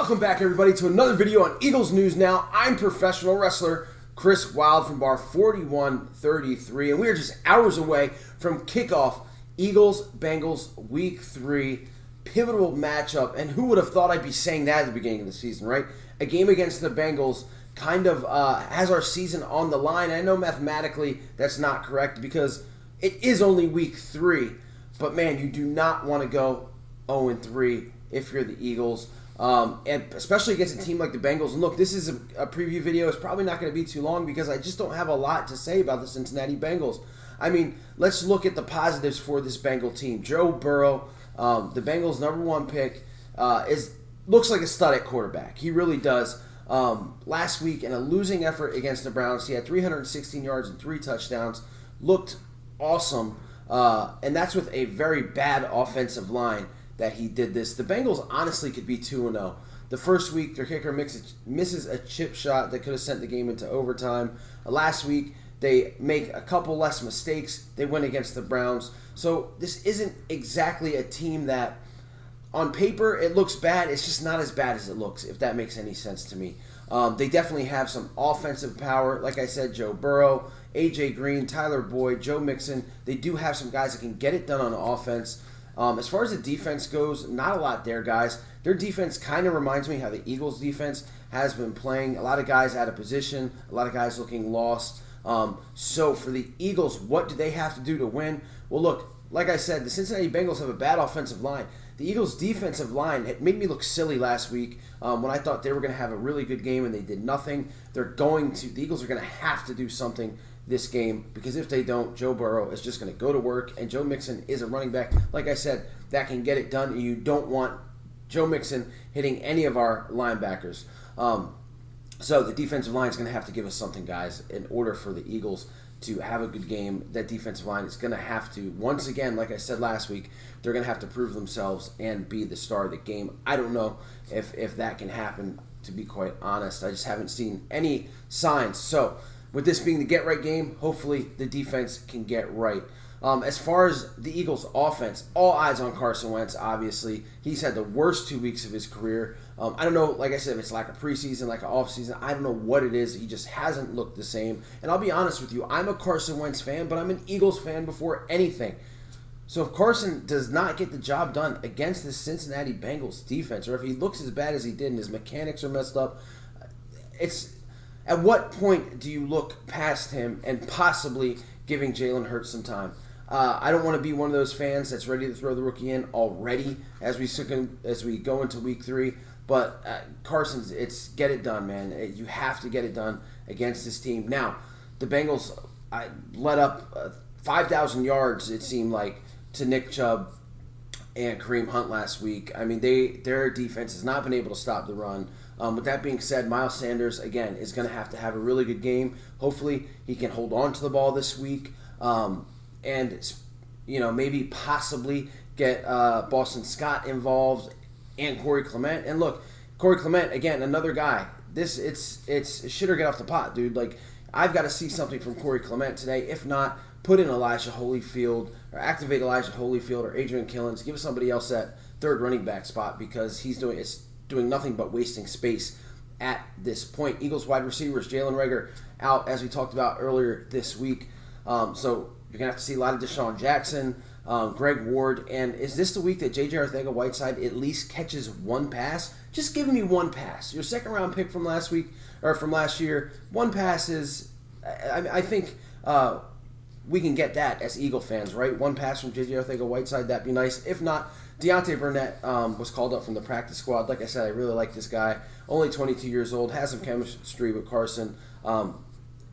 Welcome back, everybody, to another video on Eagles News Now. I'm professional wrestler Chris Wild from bar 4133, and we are just hours away from kickoff Eagles-Bengals Week 3 pivotal matchup. And who would have thought I'd be saying that at the beginning of the season, right? A game against the Bengals kind of has our season on the line. I know mathematically that's not correct because it is only Week 3, but man, you do not want to go 0-3 if you're the Eagles. And especially against a team like the Bengals. And look, this is a preview video. It's probably not going to be too long because I just don't have a lot to say about the Cincinnati Bengals. I mean, let's look at the positives for this Bengal team. Joe Burrow, the Bengals' #1 pick, looks like a stud at quarterback. He really does. Last week, in a losing effort against the Browns, he had 316 yards and 3 touchdowns. Looked awesome. And that's with a very bad offensive line that he did this. The Bengals honestly could be 2-0. The first week, their kicker misses a chip shot that could have sent the game into overtime. Last week, they make a couple less mistakes. They win against the Browns. So this isn't exactly a team that, on paper, it looks bad. It's just not as bad as it looks, if that makes any sense to me. They definitely have some offensive power. Like I said, Joe Burrow, A.J. Green, Tyler Boyd, Joe Mixon. They do have some guys that can get it done on offense. As far as the defense goes, not a lot there, guys. Their defense kind of reminds me how the Eagles' defense has been playing. A lot of guys out of position, a lot of guys looking lost. So for the Eagles, what do they have to do to win? Well, look, like I said, the Cincinnati Bengals have a bad offensive line. The Eagles' defensive line, it made me look silly last week when I thought they were going to have a really good game and they did nothing. The Eagles are going to have to do something this game, because if they don't, Joe Burrow is just going to go to work, and Joe Mixon is a running back, like I said, that can get it done, and you don't want Joe Mixon hitting any of our linebackers. So the defensive line is going to have to give us something, guys, in order for the Eagles to have a good game. That defensive line is going to have to, once again, like I said last week, they're going to have to prove themselves and be the star of the game. I don't know if that can happen, to be quite honest. I just haven't seen any signs. So with this being the get-right game, hopefully the defense can get right. As far as the Eagles' offense, all eyes on Carson Wentz, obviously. He's had the worst 2 weeks of his career. I don't know, like I said, if it's like a preseason, like an offseason. I don't know what it is. He just hasn't looked the same. And I'll be honest with you, I'm a Carson Wentz fan, but I'm an Eagles fan before anything. So if Carson does not get the job done against the Cincinnati Bengals defense, or if he looks as bad as he did and his mechanics are messed up, at what point do you look past him and possibly giving Jalen Hurts some time? I don't want to be one of those fans that's ready to throw the rookie in already as we go into Week 3. But Carson's, it's get it done, man. You have to get it done against this team. Now, the Bengals let up 5,000 yards, it seemed like, to Nick Chubb and Kareem Hunt last week. I mean, their defense has not been able to stop the run. With that being said, Miles Sanders, again, is going to have a really good game. Hopefully, he can hold on to the ball this week and, maybe possibly get Boston Scott involved and Corey Clement. And look, Corey Clement, again, another guy. It's shit or get off the pot, dude. Like, I've got to see something from Corey Clement today. If not, put in Elijah Holyfield or activate Elijah Holyfield or Adrian Killins. Give somebody else that third running back spot because he's doing nothing but wasting space at this point. Eagles wide receivers, Jalen Reagor out, as we talked about earlier this week. So you're going to have to see a lot of Deshaun Jackson, Greg Ward. And is this the week that J.J. Arcega-Whiteside at least catches one pass? Just give me one pass. Your second-round pick from last week, or from last year, one pass is, I think we can get that as Eagle fans, right? One pass from J.J. Arcega-Whiteside, that'd be nice. If not, Deontay Burnett was called up from the practice squad. Like I said, I really like this guy. Only 22 years old, has some chemistry with Carson.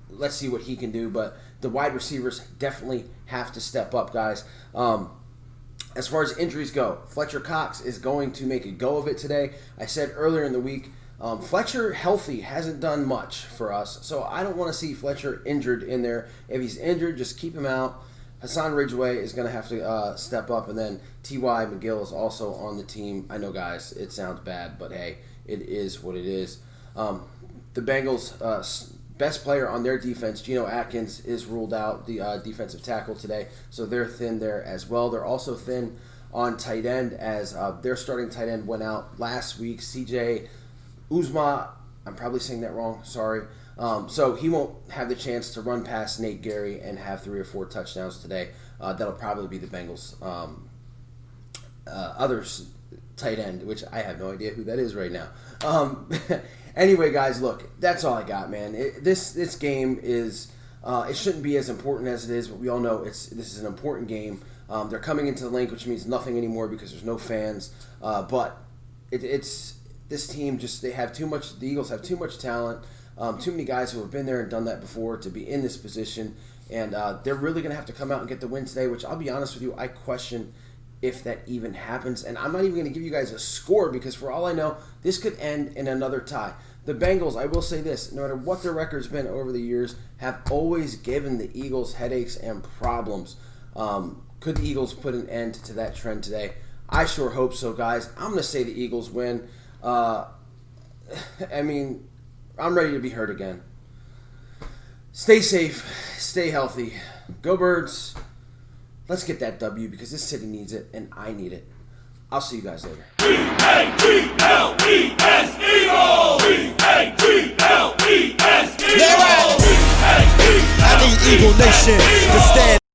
Let's see what he can do. But the wide receivers definitely have to step up, guys. As far as injuries go, Fletcher Cox is going to make a go of it today. I said earlier in the week, Fletcher healthy hasn't done much for us, so I don't want to see Fletcher injured in there. If he's injured, just keep him out. Hassan Ridgeway is going to have to step up, and then T.Y. McGill is also on the team. I know, guys, it sounds bad, but hey, it is what it is. The Bengals' best player on their defense, Geno Atkins, is ruled out, the defensive tackle today, so they're thin there as well. They're also thin on tight end as their starting tight end went out last week. C.J. Uzma, I'm probably saying that wrong, sorry. So he won't have the chance to run past Nate Gary and have 3 or 4 touchdowns today. That'll probably be the Bengals' other tight end, which I have no idea who that is right now. Anyway, guys, look, that's all I got, man. This game is it shouldn't be as important as it is, but we all know this is an important game. They're coming into the link, which means nothing anymore because there's no fans. But it's this team they have too much. The Eagles have too much talent. Too many guys who have been there and done that before to be in this position, and they're really going to have to come out and get the win today, which I'll be honest with you, I question if that even happens. And I'm not even going to give you guys a score because for all I know, this could end in another tie. The Bengals, I will say this, no matter what their record's been over the years, have always given the Eagles headaches and problems. Could the Eagles put an end to that trend today? I sure hope so, guys. I'm going to say the Eagles win. I mean, I'm ready to be hurt again. Stay safe. Stay healthy. Go Birds. Let's get that W because this city needs it and I need it. I'll see you guys later.